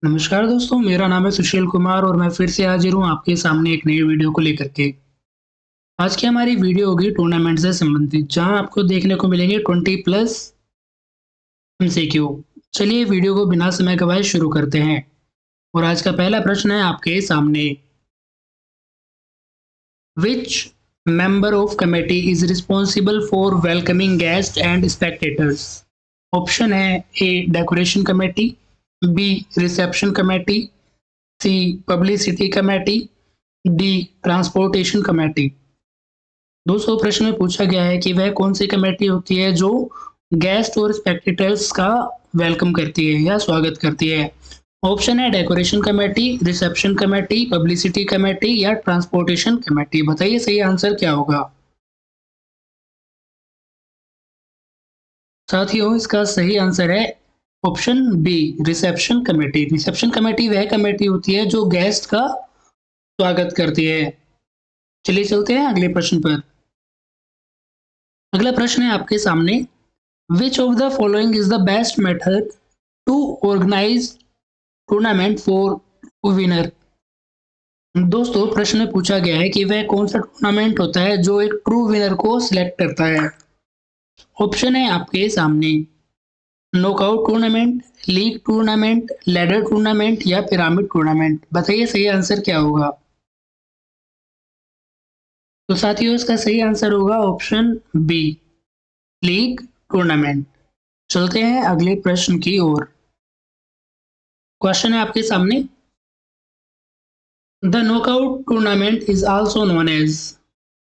नमस्कार दोस्तों, मेरा नाम है सुशील कुमार और मैं फिर से हाजिर हूँ आपके सामने एक नई वीडियो को लेकर के। आज की हमारी वीडियो होगी टूर्नामेंट से संबंधित, जहां आपको देखने को मिलेंगे 20 प्लस एमसीक्यू। चलिए वीडियो को बिना समय गवाए शुरू करते हैं। और आज का पहला प्रश्न है आपके सामने। Which member of committee is responsible for welcoming guest and spectators? Option है A decoration committee, B reception committee, C publicity committee, D transportation committee. दोस्तों प्रश्न में पूछा गया है कि वह कौन सी कमेटी होती है जो गेस्ट और स्पेक्टेटर्स का वेलकम करती है या स्वागत करती है। ऑप्शन है decoration committee, reception committee, publicity committee या ट्रांसपोर्टेशन कमेटी। बताइए सही आंसर क्या होगा। साथियों इसका सही आंसर है option B reception committee. Reception committee वह कमेटी होती है जो गेस्ट का स्वागत करती है। चलिए चलते हैं अगले प्रश्न पर। अगला प्रश्न है आपके सामने। Which of the following is the best method to organise tournament for winner? दोस्तों प्रश्न में पूछा गया है कि वह कौन सा टूर्नामेंट होता है जो एक ट्रू विनर को सिलेक्ट करता है। ऑप्शन है आपके सामने knockout tournament, league tournament, ladder tournament या पिरामिड टूर्नामेंट। बताइए सही आंसर क्या होगा। तो साथियों इसका सही आंसर होगा ऑप्शन बी लीग टूर्नामेंट। चलते हैं अगले प्रश्न की ओर। क्वेश्चन है आपके सामने। The knockout tournament is also known as.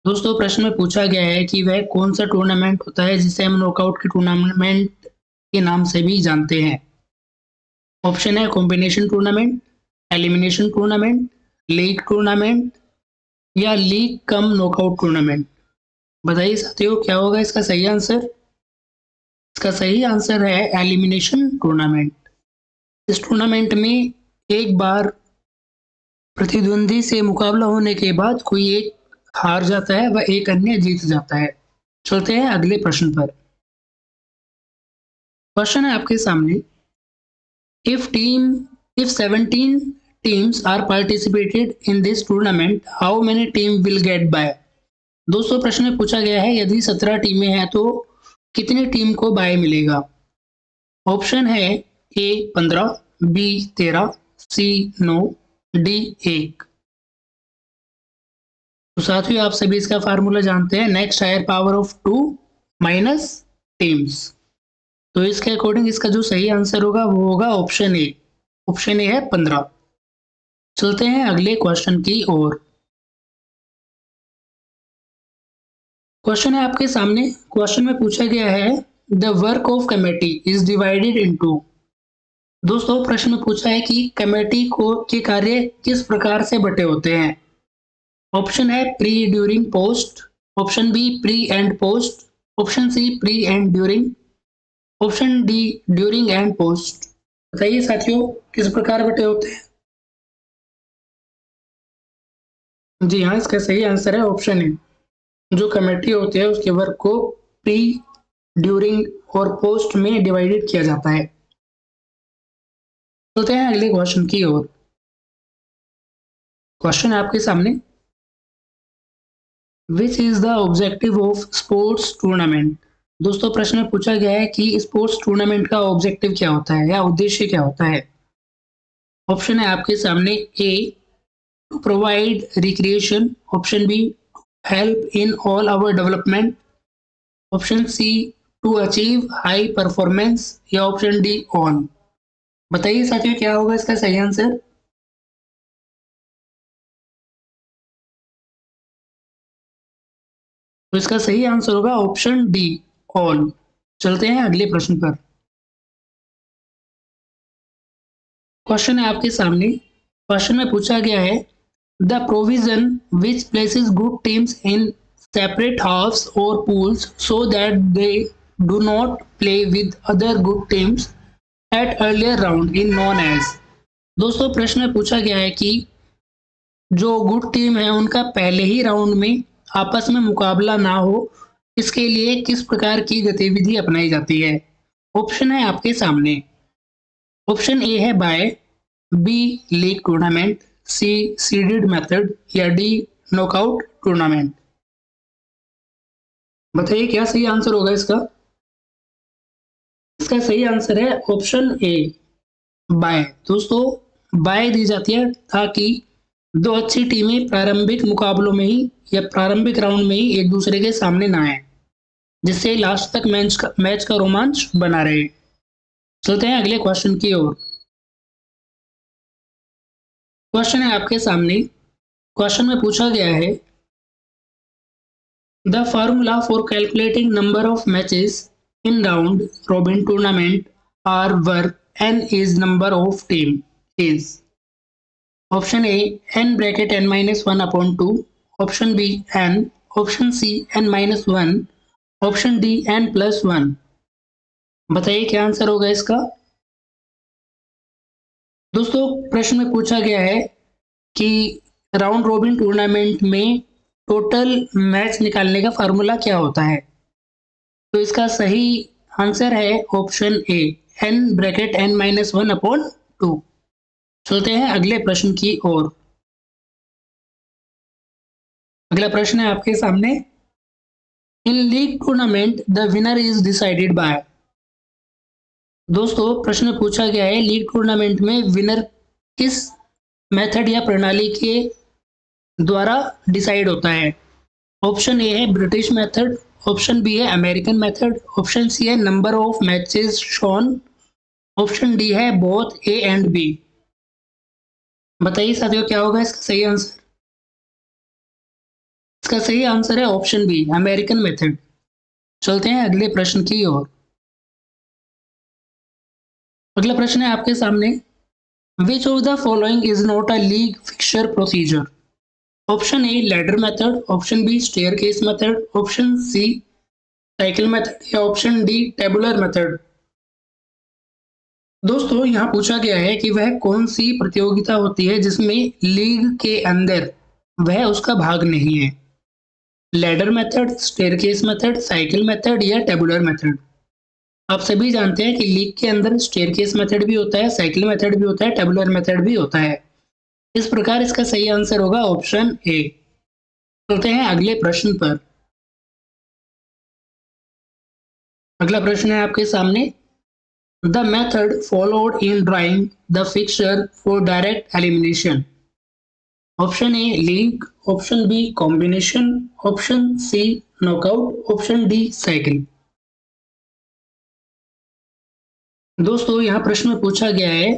दोस्तों प्रश्न में पूछा गया है कि वह कौन सा टूर्नामेंट होता है जिसे हम नॉकआउट के टूर्नामेंट के नाम से भी जानते हैं। ऑप्शन है combination tournament, elimination tournament, league tournament या लीग कम नॉकआउट टूर्नामेंट। बताइए साथियों क्या होगा इसका सही आंसर। इसका सही आंसर है एलिमिनेशन टूर्नामेंट। इस टूर्नामेंट में एक बार प्रतिद्वंदी से मुकाबला होने के बाद कोई एक हार जाता है व एक अन्य जीत जाता है। चलते हैं अगले प्रश्न पर। क्वेश्चन है आपके सामने। if 17 teams are participated in this tournament, how many team will get by? दोस्तों प्रश्न में पूछा गया है यदि 17 टीमें हैं तो कितनी टीम को बाय मिलेगा। ऑप्शन है ए 15, बी 13, सी 9, डी 1। तो साथियों आप सभी इसका फार्मूला जानते हैं, next higher power of 2 minus teams. तो इसके अकॉर्डिंग इसका जो सही आंसर होगा वो होगा ऑप्शन ए। ऑप्शन ए है 15। चलते हैं अगले क्वेश्चन की ओर। क्वेश्चन है आपके सामने। क्वेश्चन में पूछा गया है the work of committee is divided into. दोस्तों प्रश्न में पूछा है कि कमेटी को के कार्य किस प्रकार से बटे होते हैं। ऑप्शन है pre, during, post. Option B pre and post. Option C pre and during. Option D during and post. बताइए साथियों किस प्रकार बटे होते हैं। जी हाँ इसका सही आंसर है ऑप्शन ए। जो कमेटी होती है उसके वर्क को प्री, ड्यूरिंग और पोस्ट में डिवाइडेड किया जाता है। चलते हैं अगले क्वेश्चन की ओर। क्वेश्चन है आपके सामने। Which is the objective of sports tournament? दोस्तों प्रश्न में पूछा गया है कि स्पोर्ट्स टूर्नामेंट का ऑब्जेक्टिव क्या होता है या उद्देश्य क्या होता है। ऑप्शन है आपके सामने A to provide recreation, option B help in all our development, option C to achieve high performance या ऑप्शन डी ऑन। बताइए साथियों क्या होगा इसका सही आंसर। तो इसका सही आंसर होगा ऑप्शन डी ऑल। चलते हैं अगले प्रश्न पर। क्वेश्चन है आपके सामने। क्वेश्चन में पूछा गया है the provision which places good teams in separate halves और pools so that they do not play with other good teams at earlier round in non age. दोस्तों प्रश्न में पूछा गया है कि जो गुड टीम है उनका पहले ही राउंड में आपस में मुकाबला ना हो, इसके लिए किस प्रकार की गतिविधि अपनाई जाती है। ऑप्शन है आपके सामने। ऑप्शन ए है बाय, बी लीग टूर्नामेंट, सी सीडेड मेथड या डी नॉकआउट टूर्नामेंट? बताइए क्या सही आंसर होगा इसका? इसका सही आंसर है ऑप्शन ए, बाय। दोस्तों, बाय दी जाती है ताकि दो अच्छी टीमें प्रारंभिक मुकाबलों में ही या प्रारंभिक राउंड में ही एक दूसरे के सामने ना आए, जिससे लास्ट तक मैच का रोमांच बना रहे। चलते हैं अगले क्वेश्चन की ओर। क्वेश्चन है आपके सामने। क्वेश्चन में पूछा गया है the formula for calculating number of matches in round robin tournament are where n is number of team is option A n bracket n minus 1 upon 2, option B n, option C n minus 1, option D n plus 1। बताइए क्या answer होगा इसका? दोस्तों, प्रश्न में पूछा गया है कि राउंड रॉबिन टूर्नामेंट में टोटल मैच निकालने का फार्मूला क्या होता है। तो इसका सही आंसर है option A, n bracket n minus 1 upon 2। चलते हैं अगले प्रश्न की ओर। अगला प्रश्न है आपके सामने। इन league tournament the winner is decided by. दोस्तों, प्रश्न पूछा गया है लीग टूर्नामेंट में विनर किस मेथड या प्रणाली के द्वारा डिसाइड होता है। ऑप्शन ए है ब्रिटिश मेथड, ऑप्शन बी है अमेरिकन मेथड, ऑप्शन सी है number of matches shown, option D है बोथ ए एंड बी। बताइए साथियों क्या होगा इसका सही आंसर? इसका सही आंसर है ऑप्शन बी, अमेरिकन मेथड। चलते हैं अगले प्रश्न की ओर। अगला प्रश्न है आपके सामने। Which of the following is not a league fixture procedure. Option A ladder method, option B staircase method, option C cycle method या ऑप्शन डी टेबुलर मेथड। दोस्तों, यहाँ पूछा गया है कि वह कौन सी प्रतियोगिता होती है जिसमें लीग के अंदर वह उसका भाग नहीं है। Ladder method, staircase method, cycle method या टेबुलर मेथड। आप सभी जानते हैं कि लीग के अंदर स्टेयरकेस मेथड भी होता है, साइकिल मेथड भी होता है, टेबुलर मेथड भी होता है। इस प्रकार इसका सही आंसर होगा ऑप्शन ए। चलते हैं अगले प्रश्न पर। अगला प्रश्न है आपके सामने। The method followed in drawing the fixture for direct elimination. Option A league, option B combination, option C knockout, option D cycle. दोस्तों, यहाँ प्रश्न में पूछा गया है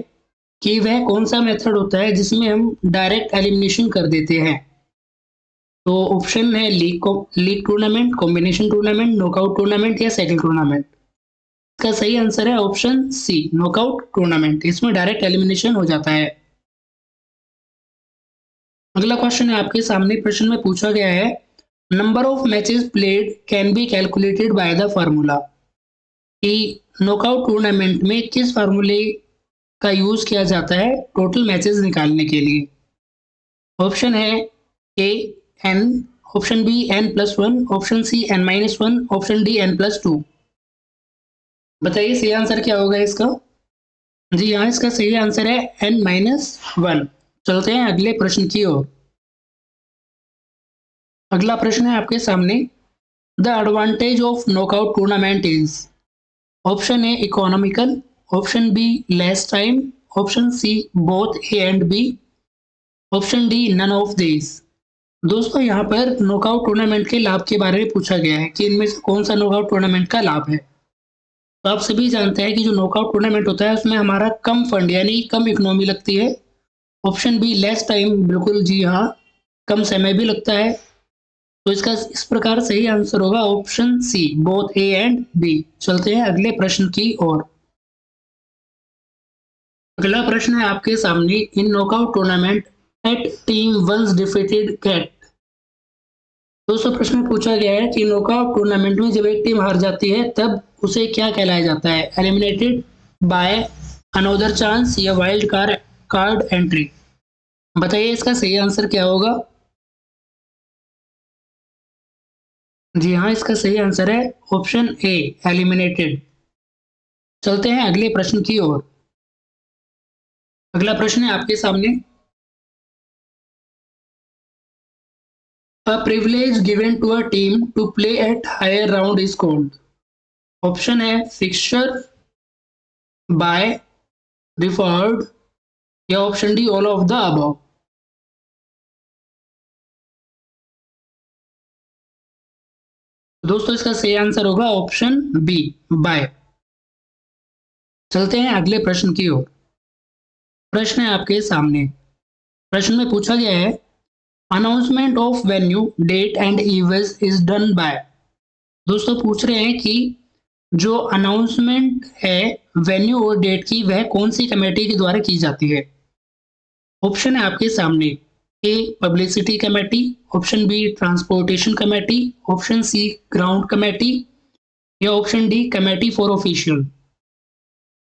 कि वह कौन सा मेथड होता है जिसमें हम डायरेक्ट एलिमिनेशन कर देते हैं। तो ऑप्शन है league tournament, combination tournament, knockout tournament या साइकिल टूर्नामेंट। इसका सही आंसर है ऑप्शन सी, नॉकआउट टूर्नामेंट। इसमें डायरेक्ट एलिमिनेशन हो जाता है। अगला क्वेश्चन है आपके सामने। प्रश्न में पूछा गया है number of matches played can be calculated by the formula. कि नॉकआउट टूर्नामेंट में किस फार्मूले का यूज किया जाता है टोटल मैचेस निकालने के लिए। ऑप्शन है A N, option B N plus 1, option C N minus 1, option D N plus 2। बताइए सही आंसर क्या होगा इसका? जी हाँ, इसका सही आंसर है एन माइनस 1। चलते हैं अगले प्रश्न की ओर। अगला प्रश्न है आपके सामने। The advantage of knockout tournament is. Option A economical, option B less time, option C both A and B, option D none of this. दोस्तों, यहाँ पर नॉकआउट टूर्नामेंट के लाभ के बारे में पूछा गया है कि इनमें से कौन सा नॉकआउट टूर्नामेंट का लाभ है। तो आप सभी जानते हैं कि जो नॉकआउट टूर्नामेंट होता है उसमें हमारा कम फंड यानी कम इकोनॉमी लगती है। ऑप्शन बी लेस टाइम, बिल्कुल जी हाँ, कम समय भी लगता है। तो इसका इस प्रकार सही आंसर होगा option C, both A and B. चलते हैं अगले प्रश्न की ओर। अगला प्रश्न है आपके सामने। In knockout tournament at team once defeated cat. दोस्तों, प्रश्न में पूछा गया है कि नॉकआउट टूर्नामेंट में जब एक टीम हार जाती है तब उसे क्या कहलाया जाता है। एलिमिनेटेड बाय, अनदर चांस या वाइल्ड कार्ड एंट्री। बताइए इसका सही आंसर क्या होगा? जी हाँ, इसका सही आंसर है ऑप्शन ए, एलिमिनेटेड। चलते हैं अगले प्रश्न की ओर। अगला प्रश्न है आपके सामने, a privilege given to a team to play at higher round is called. Option है फिक्सचर, बाय, डिफर्ड या option D all of the above. दोस्तों इसका सही आंसर होगा ऑप्शन बी, बाय। चलते हैं अगले प्रश्न की ओर। प्रश्न है आपके सामने, प्रश्न में पूछा गया है, announcement of venue date and events is done by. दोस्तों पूछ रहे हैं कि जो अनाउंसमेंट है वेन्यू और डेट की वह कौन सी कमेटी के द्वारा की जाती है। ऑप्शन है आपके सामने, A publicity committee, option B transportation committee, option C ground committee या option D committee for official.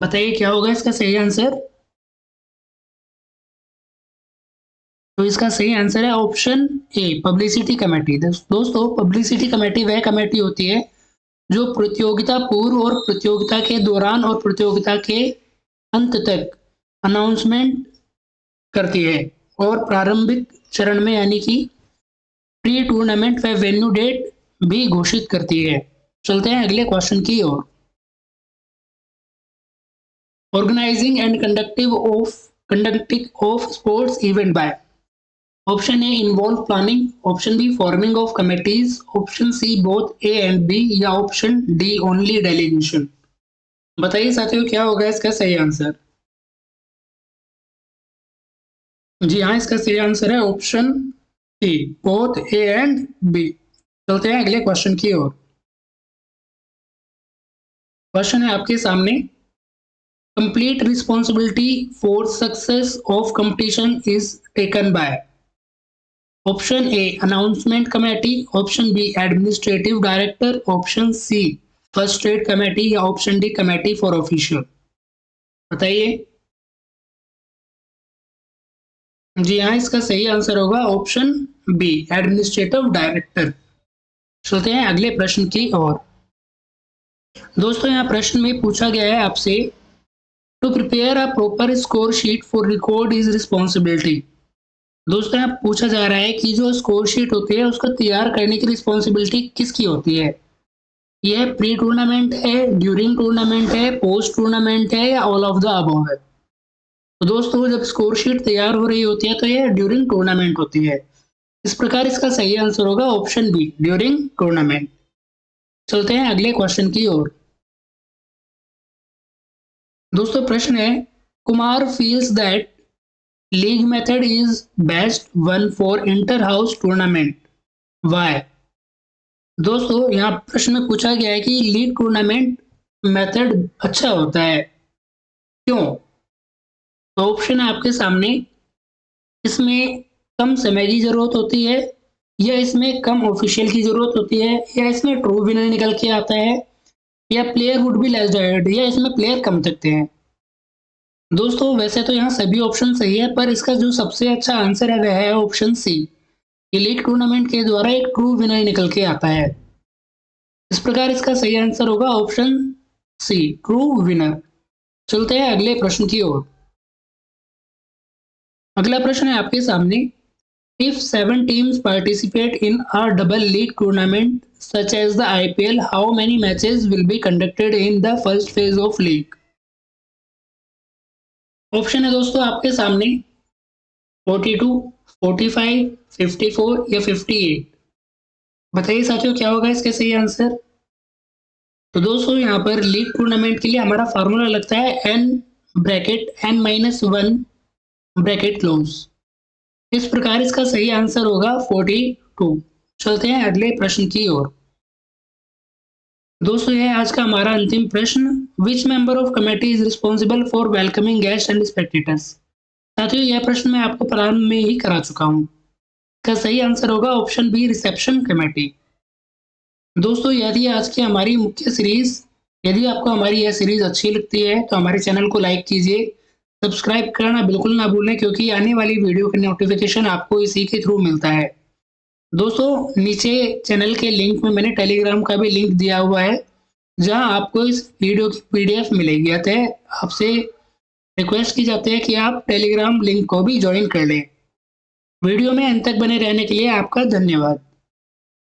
बताइए क्या होगा इसका सही आंसर। तो इसका सही आंसर है ऑप्शन ए पब्लिसिटी कमेटी। दोस्तों पब्लिसिटी कमेटी वह कमेटी होती है जो प्रतियोगिता पूर्व और प्रतियोगिता के दौरान और प्रतियोगिता के अंत तक अनाउंसमेंट करती है और प्रारंभिक चरण में यानी कि प्री टूर्नामेंट व वेन्यू डेट भी घोषित करती है। चलते हैं अगले क्वेश्चन की ओर। Organizing and conducting of sports event by. Option A involve planning, option B forming of committees, option C both A and B या ऑप्शन डी ओनली डेलीगेशन। बताइए साथियों क्या होगा इसका सही आंसर। जी हाँ, इसका सही आंसर है option C both A and B. चलते हैं अगले क्वेश्चन की ओर। क्वेश्चन है आपके सामने, complete responsibility for success of competition is taken by. Option A announcement committee, option B administrative director, option C first aid committee या option D committee for official. बताइए। जी हाँ, इसका सही आंसर होगा ऑप्शन बी एडमिनिस्ट्रेटिव डायरेक्टर। चलते हैं अगले प्रश्न की ओर। दोस्तों यहाँ प्रश्न में पूछा गया है आपसे, to prepare a proper score sheet for record is responsibility. दोस्तों यहाँ पूछा जा रहा है कि जो स्कोर शीट होती है उसको तैयार करने की रिस्पॉन्सिबिलिटी किसकी होती है। यह प्री टूर्नामेंट है, ड्यूरिंग टूर्नामेंट है, पोस्ट टूर्नामेंट है या ऑल ऑफ द अबव है। तो दोस्तों जब स्कोर शीट तैयार हो रही होती है तो यह ड्यूरिंग टूर्नामेंट होती है। इस प्रकार इसका सही आंसर होगा ऑप्शन बी ड्यूरिंग टूर्नामेंट। चलते हैं अगले क्वेश्चन की ओर। दोस्तों प्रश्न है, Kumar feels that league method is best one for inter house tournament, why. दोस्तों यहाँ प्रश्न में पूछा गया है कि लीग टूर्नामेंट मेथड अच्छा होता है, क्यों। तो ऑप्शन है आपके सामने, इसमें कम समय की जरूरत होती है, या इसमें कम ऑफिशियल की जरूरत होती है, या इसमें ट्रू विनर निकल के आता है, या player would be less direct, या इसमें प्लेयर कम थकते हैं। दोस्तों वैसे तो यहाँ सभी ऑप्शन सही है, पर इसका जो सबसे अच्छा आंसर है वह है ऑप्शन सी, लीग टूर्नामेंट के द्वारा एक ट्रू विनर निकल के आता है। इस प्रकार इसका सही आंसर होगा ऑप्शन सी ट्रू विनर। चलते हैं अगले प्रश्न की ओर। अगला प्रश्न है आपके सामने, if 7 teams participate in a double league tournament such as the IPL, how many matches will be conducted in the first phase of league. Option है दोस्तों आपके सामने 42, 45, 54 या 58। बताइए साथियों क्या होगा इसका सही आंसर। तो दोस्तों यहाँ पर लीग टूर्नामेंट के लिए हमारा फार्मूला लगता है n bracket n-1 bracket close. इस प्रकार इसका सही आंसर होगा 42। चलते हैं अगले प्रश्न की ओर। दोस्तों यह आज का हमारा अंतिम प्रश्न, which member of committee is responsible for welcoming guest and spectators. साथियों यह प्रश्न मैं आपको प्रारंभ में ही करा चुका हूँ। इसका सही आंसर होगा ऑप्शन बी रिसेप्शन कमेटी। दोस्तों यदि आज की हमारी मुख्य सीरीज, यदि आपको हमारी यह सीरीज अच्छी लगती है तो हमारे चैनल को लाइक कीजिए, सब्सक्राइब करना बिल्कुल ना भूलें, क्योंकि आने वाली वीडियो का नोटिफिकेशन आपको इसी के थ्रू मिलता है। दोस्तों नीचे चैनल के लिंक में मैंने टेलीग्राम का भी लिंक दिया हुआ है, जहां आपको इस वीडियो की PDF मिलेगी। अतः आपसे रिक्वेस्ट की जाती है कि आप टेलीग्राम लिंक को भी ज्वाइन कर लें। वीडियो में अंत तक बने रहने के लिए आपका धन्यवाद।